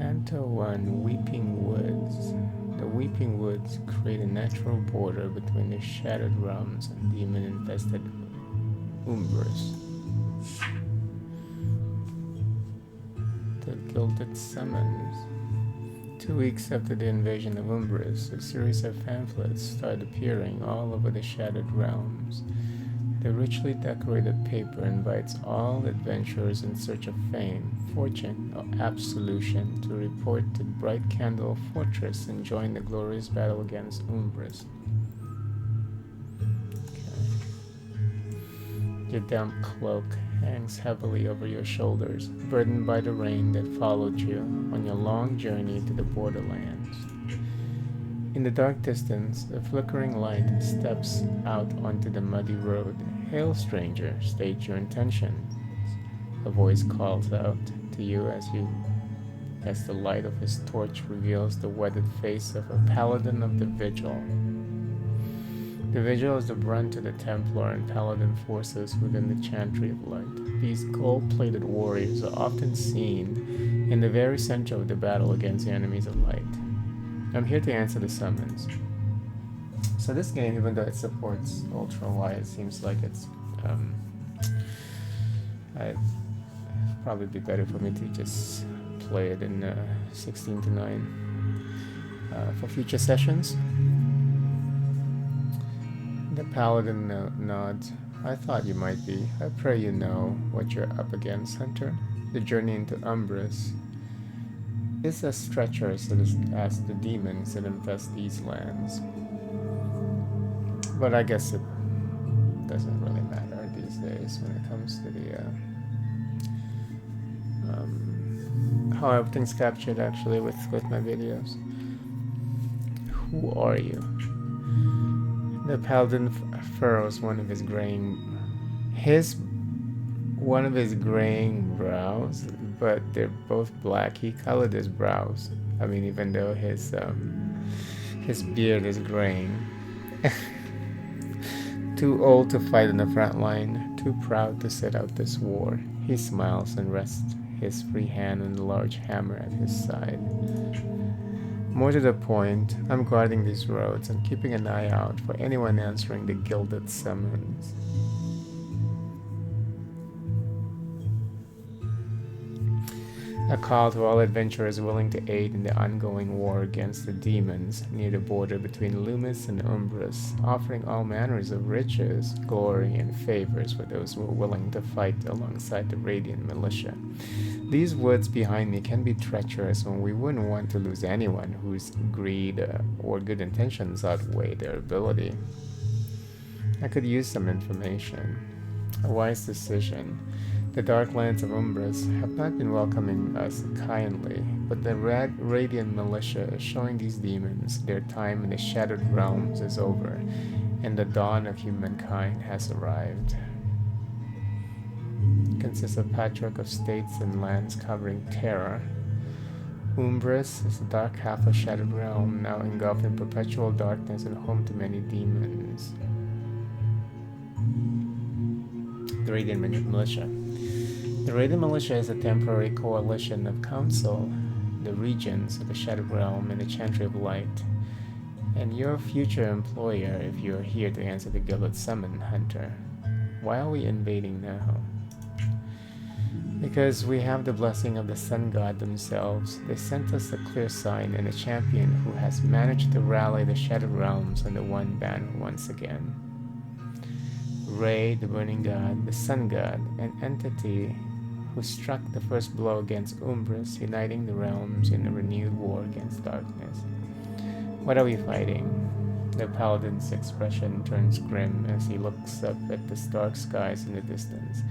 Canto 1, Weeping Woods. The Weeping Woods create a natural border between the shattered realms and demon-infested Umbras. The Gilded Summons. 2 weeks after the invasion of Umbras, a series of pamphlets started appearing all over the shattered realms. The richly decorated paper invites all adventurers in search of fame, fortune, or absolution to report to Bright Candle Fortress and join the glorious battle against Umbras. Okay. Your damp cloak hangs heavily over your shoulders, burdened by the rain that followed you on your long journey to the borderlands. In the dark distance, a flickering light steps out onto the muddy road. "Hail, stranger, state your intentions." A voice calls out to you as the light of his torch reveals the weathered face of a paladin of the Vigil. The Vigil is the brunt of the Templar and Paladin forces within the Chantry of Light. These gold-plated warriors are often seen in the very center of the battle against the enemies of light. I'm here to answer the summons. So this game, even though it supports Ultra Y, it seems like it's I'd probably be better for me to just play it in 16:9 for future sessions. The Paladin nods. "I thought you might be. I pray you know what you're up against, Hunter. The journey into Umbras is as treacherous as the demons that infest these lands. But I guess it doesn't really matter these days when it comes to the how everything's captured actually with my videos. Who are you?" The Paladin furrows one of his graying brows, but they're both black. He colored his brows. I mean, even though his beard is graying. Too old to fight in the front line, too proud to sit out this war. He smiles and rests his free hand on the large hammer at his side. "More to the point, I'm guarding these roads and keeping an eye out for anyone answering the gilded summons. A call to all adventurers willing to aid in the ongoing war against the demons near the border between Loomis and Umbras, offering all manners of riches, glory, and favors for those who are willing to fight alongside the Radiant Militia. These woods behind me can be treacherous, and we wouldn't want to lose anyone whose greed or good intentions outweigh their ability. I could use some information. A wise decision. The dark lands of Umbras have not been welcoming us kindly, but the Radiant Militia is showing these demons their time in the Shattered Realms is over, and the dawn of humankind has arrived. It consists of a patchwork of states and lands covering Terra. Umbras is the dark half of Shattered Realm, now engulfed in perpetual darkness and home to many demons. The Radiant Militia. The Radiant Militia is a temporary coalition of council, the regions of the Shattered Realm, and the Chantry of Light, and your future employer if you're here to answer the Gilded Summon, Hunter. Why are we invading now? Because we have the blessing of the Sun God themselves. They sent us a clear sign and a champion who has managed to rally the Shattered Realms under one banner once again. Ray, the Burning God, the Sun God, an entity who struck the first blow against Umbras, uniting the realms in a renewed war against darkness. What are we fighting? The Paladin's expression turns grim as he looks up at the dark skies in the distance.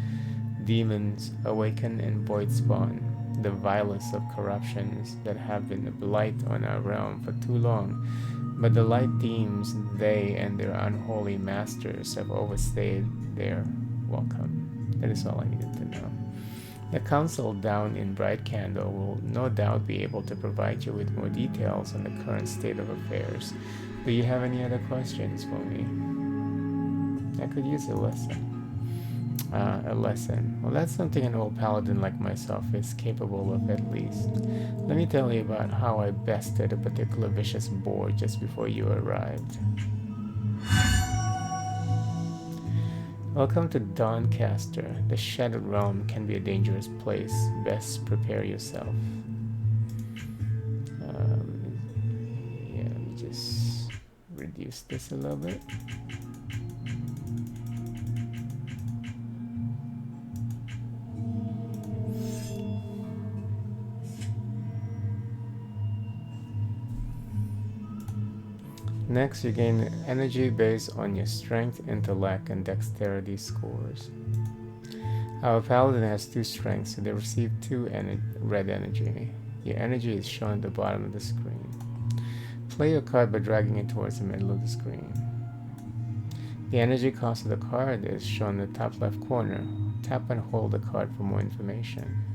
Demons awaken and void spawn, the vilest of corruptions that have been a blight on our realm for too long, but the light deems they and their unholy masters have overstayed their welcome. That is all I needed to know. The council down in Bright Candle will no doubt be able to provide you with more details on the current state of affairs. Do you have any other questions for me? I could use a lesson. A lesson. Well, that's something an old paladin like myself is capable of at least. Let me tell you about how I bested a particular vicious boar just before you arrived. Welcome to Dawncaster. The Shattered Realm can be a dangerous place. Best prepare yourself. Yeah, let me just reduce this a little bit. Next, you gain energy based on your strength, intellect, and dexterity scores. Our paladin has 2 strengths, so they receive 2 red energy. Your energy is shown at the bottom of the screen. Play your card by dragging it towards the middle of the screen. The energy cost of the card is shown in the top left corner. Tap and hold the card for more information.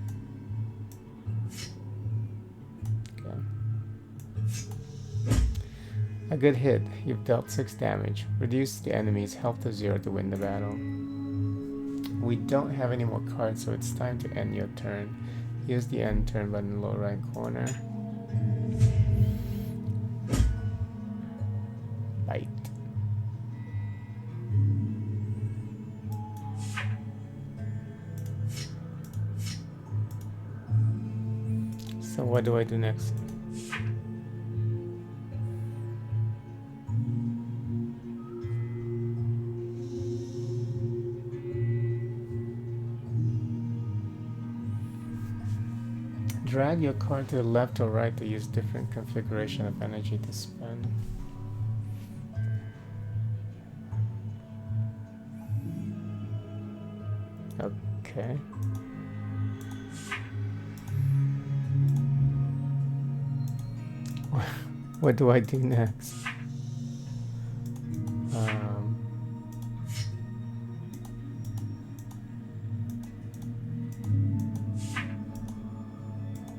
A good hit. You've dealt 6 damage. Reduce the enemy's health to 0 to win the battle. We don't have any more cards, so it's time to end your turn. Use the end turn button in the lower right corner. Bite. So what do I do next? Drag your card to the left or right to use different configuration of energy to spend. Okay. What do I do next?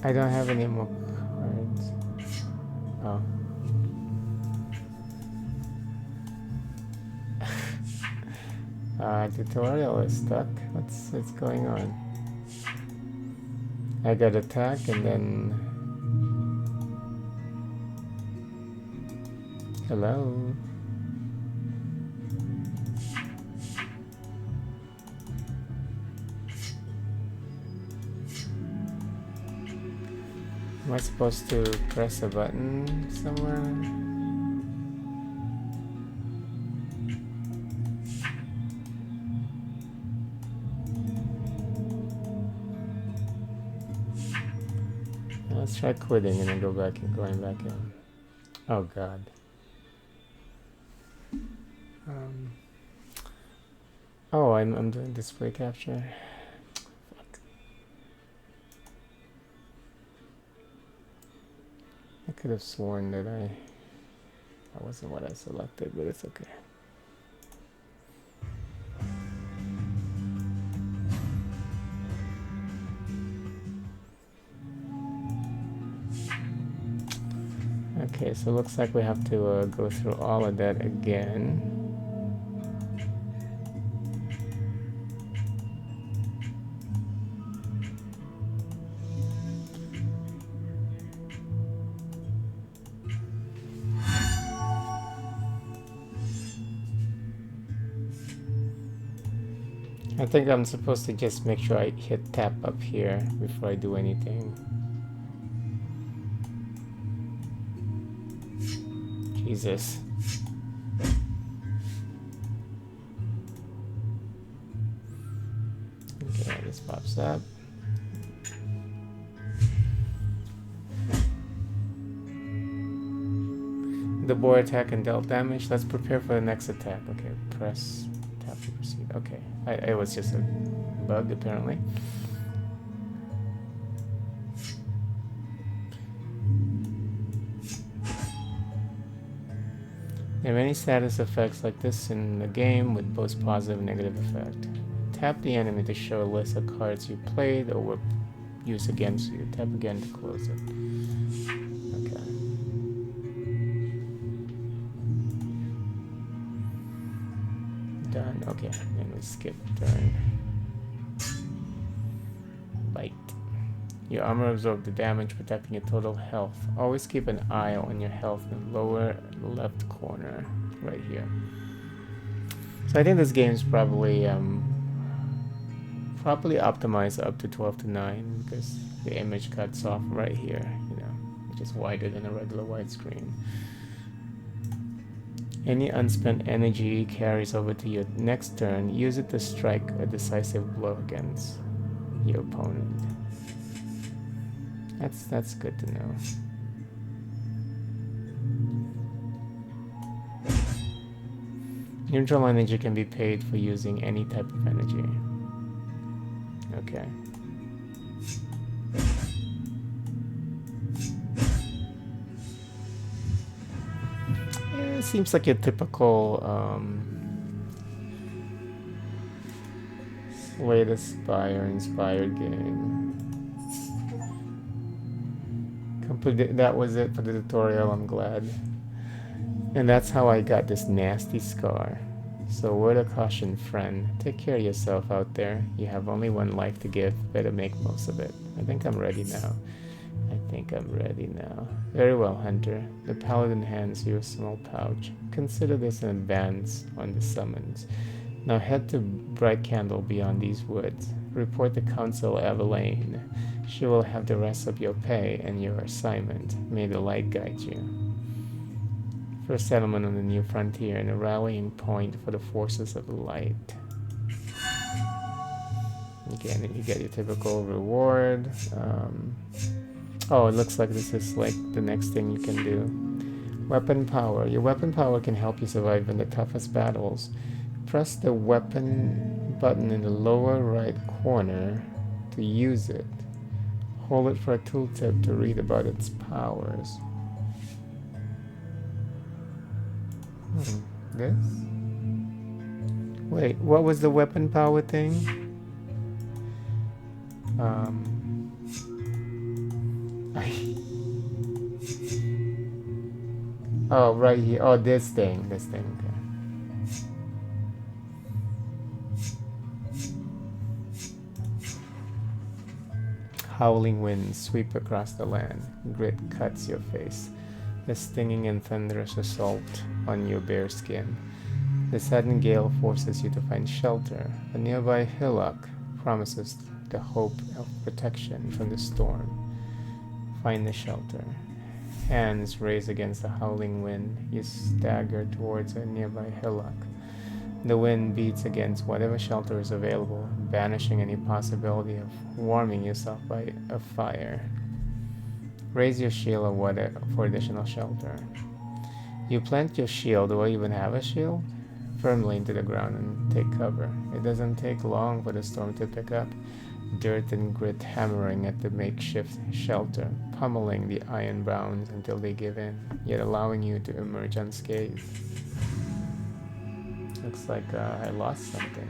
I don't have any more cards. Oh. Tutorial is stuck. What's going on? I got attack and then... Hello? Am I supposed to press a button somewhere? Let's try quitting and then going back in. Oh god. Oh, I'm doing display capture. Fuck. I could have sworn that that wasn't what I selected, but it's okay. Okay, so it looks like we have to go through all of that again. I think I'm supposed to just make sure I hit tap up here before I do anything. Jesus. Okay, this pops up. The boar attack and dealt damage. Let's prepare for the next attack. Okay, press tap to proceed. Okay, it was just a bug apparently. There are many status effects like this in the game with both positive and negative effect. Tap the enemy to show a list of cards you played or were used against you. Tap again to close it. Okay. Done. Okay, and we skip turn. Your armor absorbs the damage, protecting your total health. Always keep an eye on your health in the lower left corner, right here. So I think this game is probably optimized up to 12 to 9 because the image cuts off right here, you know, which is wider than a regular widescreen. Any unspent energy carries over to your next turn. Use it to strike a decisive blow against your opponent. That's good to know. Neutral energy can be paid for using any type of energy. Okay. It seems like your typical Slay the Spire inspired game. That was it for the tutorial, I'm glad. And that's how I got this nasty scar. So word of caution, friend. Take care of yourself out there. You have only one life to give. Better make most of it. I think I'm ready now. Very well, Hunter. The paladin hands you a small pouch. Consider this an advance on the summons. Now head to Bright Candle beyond these woods. Report to Council Evelyn. She will have the rest of your pay and your assignment. May the light guide you. First settlement on the new frontier and a rallying point for the forces of the light. Again, you get your typical reward. Oh, it looks like this is like the next thing you can do. Weapon power. Your weapon power can help you survive in the toughest battles. Press the weapon button in the lower right corner to use it. Hold it for a tooltip to read about its powers. This? Wait, what was the weapon power thing? Oh, right here. Oh, this thing. Okay. Howling winds sweep across the land. Grit cuts your face. The stinging and thunderous assault on your bare skin. The sudden gale forces you to find shelter. A nearby hillock promises the hope of protection from the storm. Find the shelter. Hands raised against the howling wind, you stagger towards a nearby hillock. The wind beats against whatever shelter is available, banishing any possibility of warming yourself by a fire. Raise your shield or whatever for additional shelter. You plant your shield, or even have a shield, firmly into the ground and take cover. It doesn't take long for the storm to pick up. Dirt and grit hammering at the makeshift shelter, pummeling the iron bounds until they give in, yet allowing you to emerge unscathed. Looks like I lost something.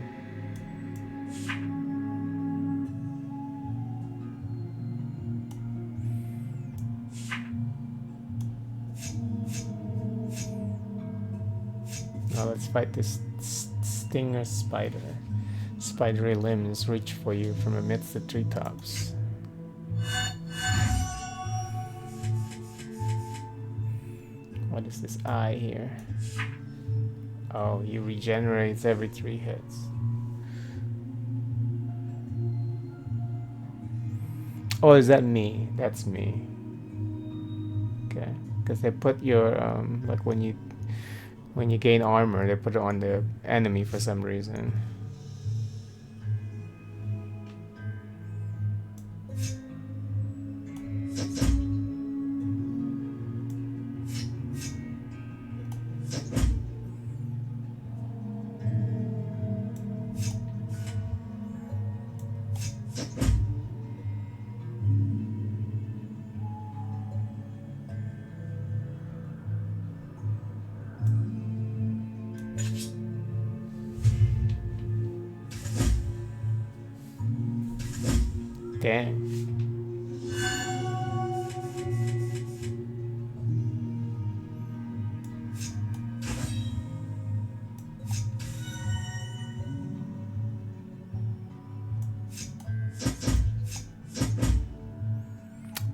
Now let's fight this stinger spider. Spidery limbs reach for you from amidst the treetops. What is this eye here? Oh, he regenerates every 3 hits. Oh, is that me? That's me. Okay, because they put your like when you gain armor, they put it on the enemy for some reason. Dang.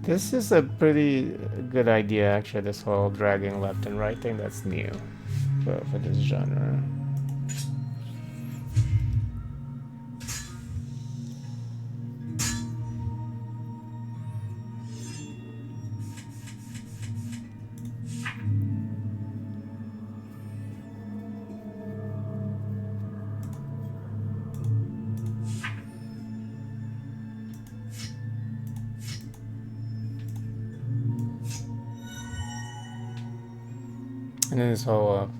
This is a pretty good idea, actually, this whole dragging left and right thing. That's new for this genre. And then this whole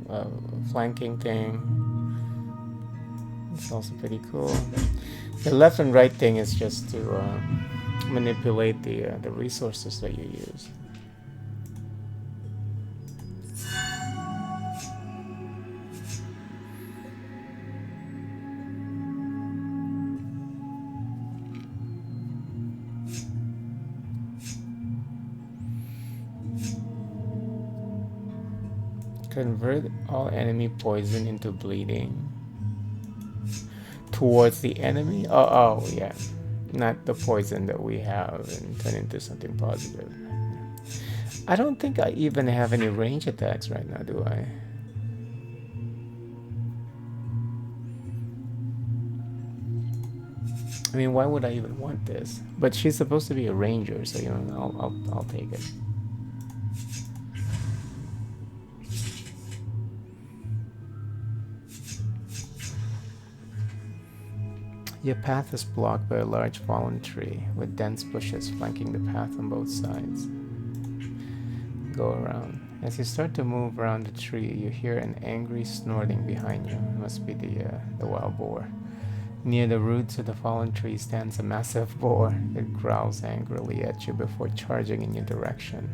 flanking thing, it's also pretty cool. The left and right thing is just to manipulate the resources that you use. Convert all enemy poison into bleeding. Towards the enemy? Oh, yeah. Not the poison that we have and turn into something positive. I don't think I even have any range attacks right now, do I? I mean, why would I even want this? But she's supposed to be a ranger, so you know, I'll take it. Your path is blocked by a large fallen tree, with dense bushes flanking the path on both sides. Go around. As you start to move around the tree, you hear an angry snorting behind you. It must be the wild boar. Near the roots of the fallen tree stands a massive boar. It growls angrily at you before charging in your direction.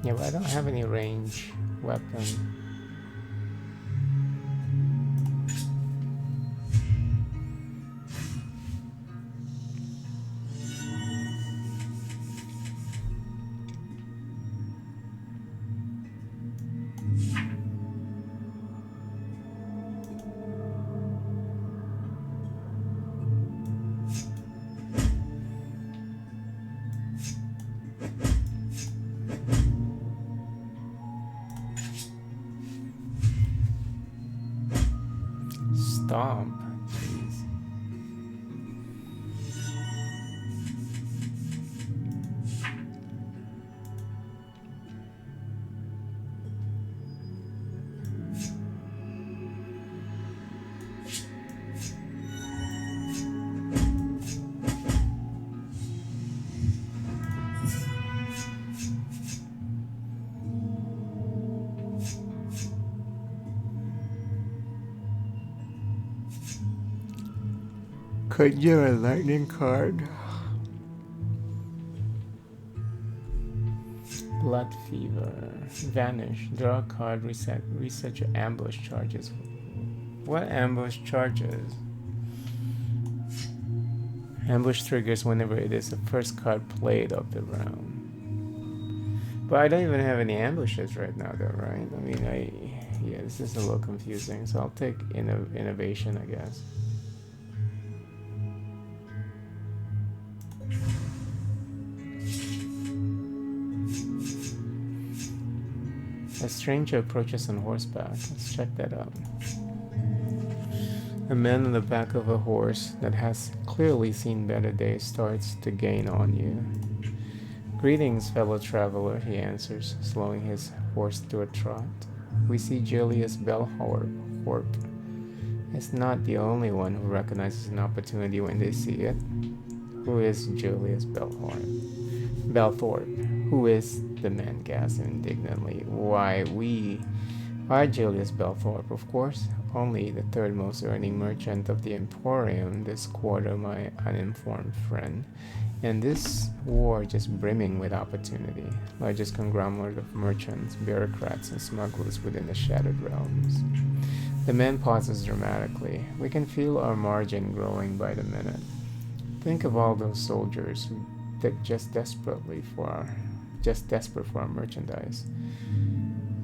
Yeah, but I don't have any range weapon. Stomp. Jeez. Conjure a lightning card. Blood fever. Vanish. Draw a card. Reset your ambush charges. What ambush charges? Ambush triggers whenever it is the first card played of the round. But I don't even have any ambushes right now, though, right? I mean, yeah, this is a little confusing. So I'll take innovation, I guess. A stranger approaches on horseback. Let's check that out. A man on the back of a horse that has clearly seen better days starts to gain on you. Greetings, fellow traveler, he answers, slowing his horse to a trot. We see Julius Bellthorpe is not the only one who recognizes an opportunity when they see it. Who is Julius Bellthorpe? Who is? The man gasped indignantly. Why, we are Julius Bellthorpe, of course. Only the third most earning merchant of the Emporium this quarter, my uninformed friend. And this war just brimming with opportunity, largest conglomerate of merchants, bureaucrats, and smugglers within the shattered realms. The man pauses dramatically. We can feel our margin growing by the minute. Think of all those soldiers that just desperate for our merchandise.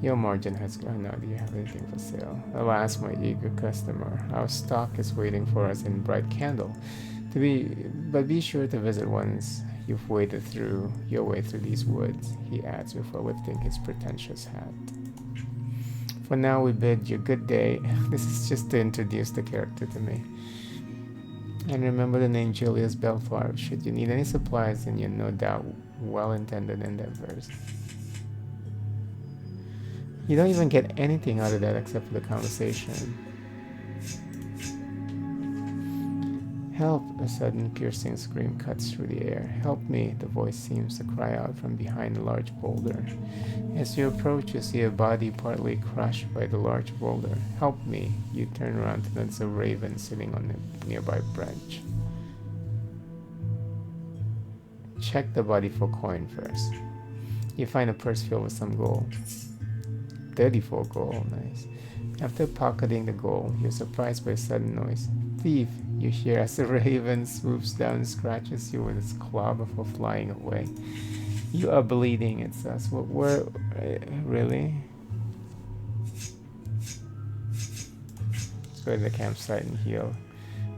Your margin has gone out. Do you have anything for sale? Alas, my eager customer, our stock is waiting for us in bright candle. But be sure to visit once you've waded through your way through these woods, he adds before lifting his pretentious hat. For now, we bid you good day. This is just to introduce the character to me. And remember the name Julius Belfar. Should you need any supplies in your no doubt well-intended endeavors. You don't even get anything out of that except for the conversation. Help! A sudden piercing scream cuts through the air. Help me! The voice seems to cry out from behind a large boulder. As you approach, you see a body partly crushed by the large boulder. Help me! You turn around to notice a raven sitting on a nearby branch. Check the body for coin first. You find a purse filled with some gold. 34 gold, nice. After pocketing the gold, you're surprised by a sudden noise. Thief, you hear as the raven swoops down and scratches you with its claw before flying away. You are bleeding, it says. Where really? Let's go to the campsite and heal.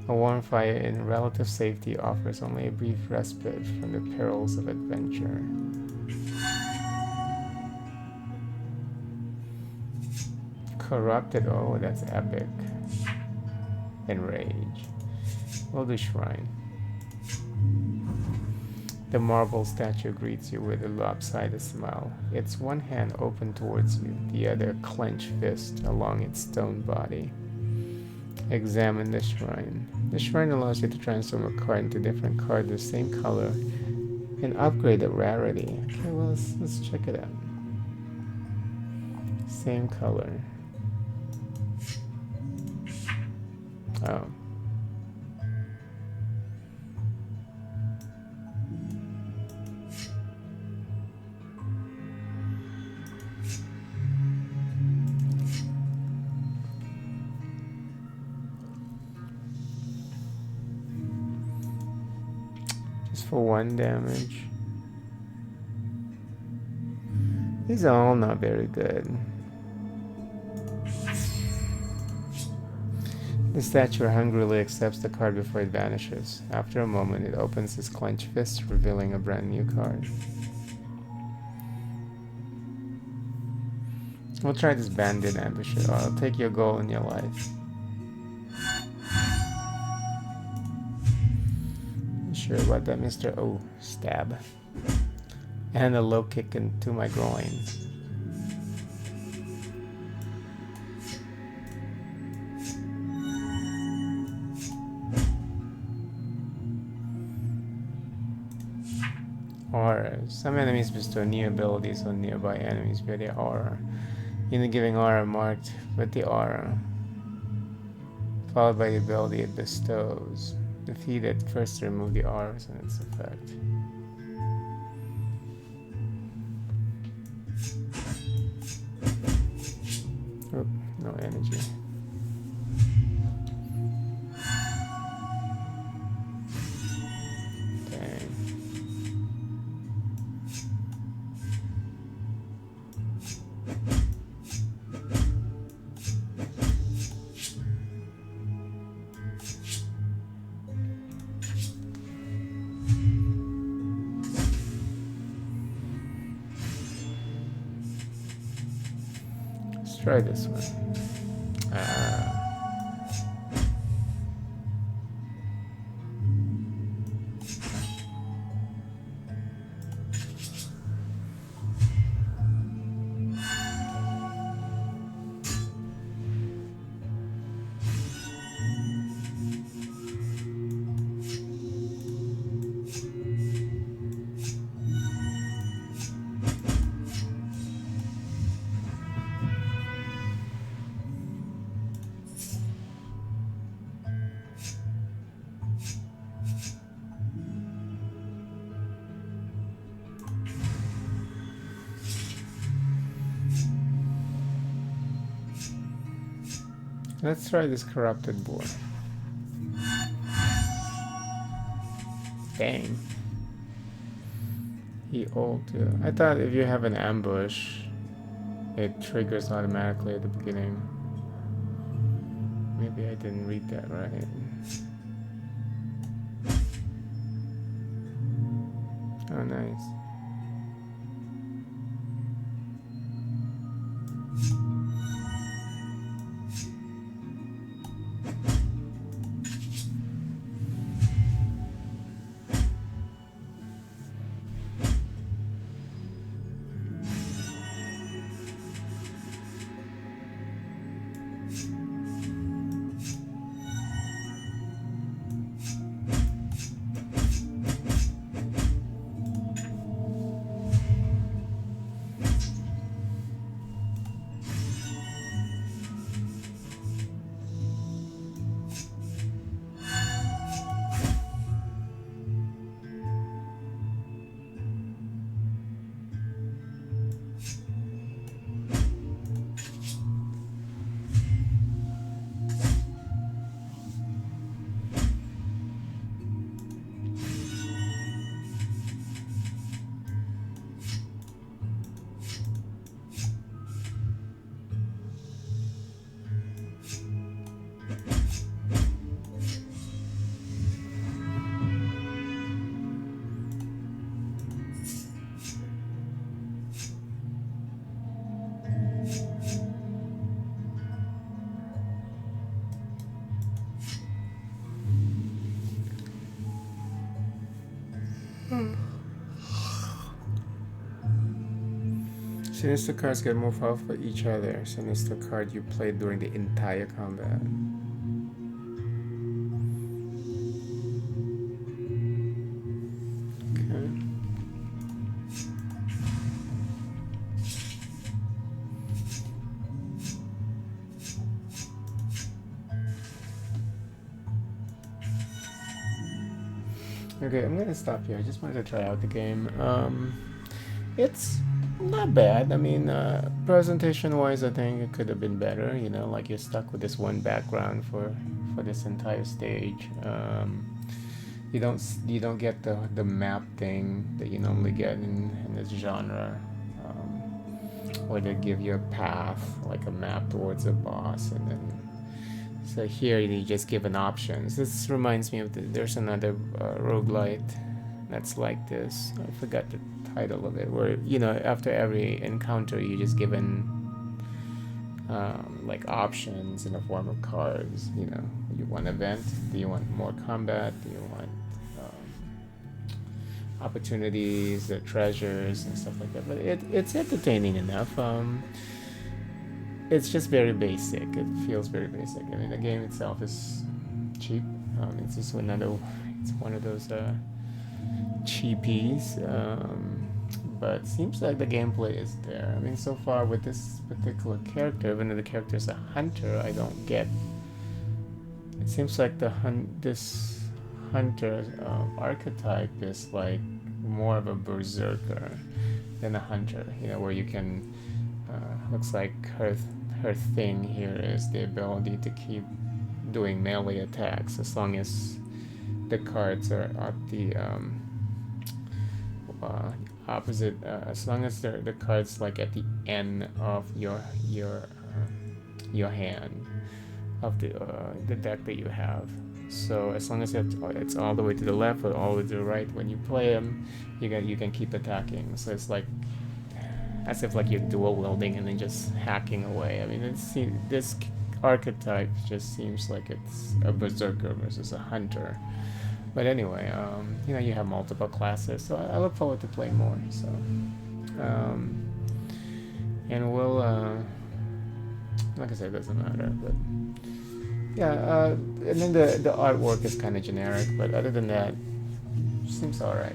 A warm fire in relative safety offers only a brief respite from the perils of adventure. Corrupted, oh, that's epic. Enrage. We'll do shrine. The marble statue greets you with a lopsided smile. Its one hand open towards you, the other clenched fist along its stone body. Examine the shrine. The shrine allows you to transform a card into different cards of the same color and upgrade the rarity. Okay, well, let's check it out. Same color. Oh. Just for 1 damage. These are all not very good. The statue hungrily accepts the card before it vanishes. After a moment, it opens its clenched fist, revealing a brand new card. We'll try this bandit ambusher. I'll take your goal in your life. Sure about that, Mr. Oh, stab. And a low kick into my groin. Auras. Some enemies bestow new abilities on nearby enemies via their aura. Unit giving aura marked with the aura, followed by the ability it bestows. Defeated first to remove the auras and its effect. Oh, no energy. Try this one. Let's try this corrupted boar. Dang. He ult. I thought if you have an ambush, it triggers automatically at the beginning. Maybe I didn't read that right. Oh, nice. Sinister cards get more powerful for each other. Sinister card you played during the entire combat. Okay, I'm gonna stop here. I just wanted to try out the game. It's not bad. I mean, presentation-wise, I think it could have been better. You know, like you're stuck with this one background for this entire stage. You don't get the map thing that you normally get in this genre, where they give you a path, like a map towards a boss, and then. So here you just given options. This reminds me of there's another roguelite that's like this. I forgot the title of it. Where after every encounter you just given like options in the form of cards. You want event? Do you want more combat? Do you want opportunities, treasures, and stuff like that? But it's entertaining enough. It's just very basic. It feels very basic. I mean, the game itself is cheap. It's just one of those cheapies. But it seems like the gameplay is there. I mean, so far with this particular character, even though the character is a hunter, I don't get. It seems like this hunter archetype is like more of a berserker than a hunter. Where you can. Looks like her thing here is the ability to keep doing melee attacks as long as the cards are at the opposite. As long as the cards like at the end of your hand of the deck that you have. So as long as it's all the way to the left or all the way to the right, when you play them, you can keep attacking. So it's like. As if like you're dual wielding and then just hacking away. I mean, this archetype just seems like it's a berserker versus a hunter. But anyway, you have multiple classes, so I look forward to playing more. So, and we'll, like I said, it doesn't matter. But yeah, and then the artwork is kind of generic, but other than that, seems all right.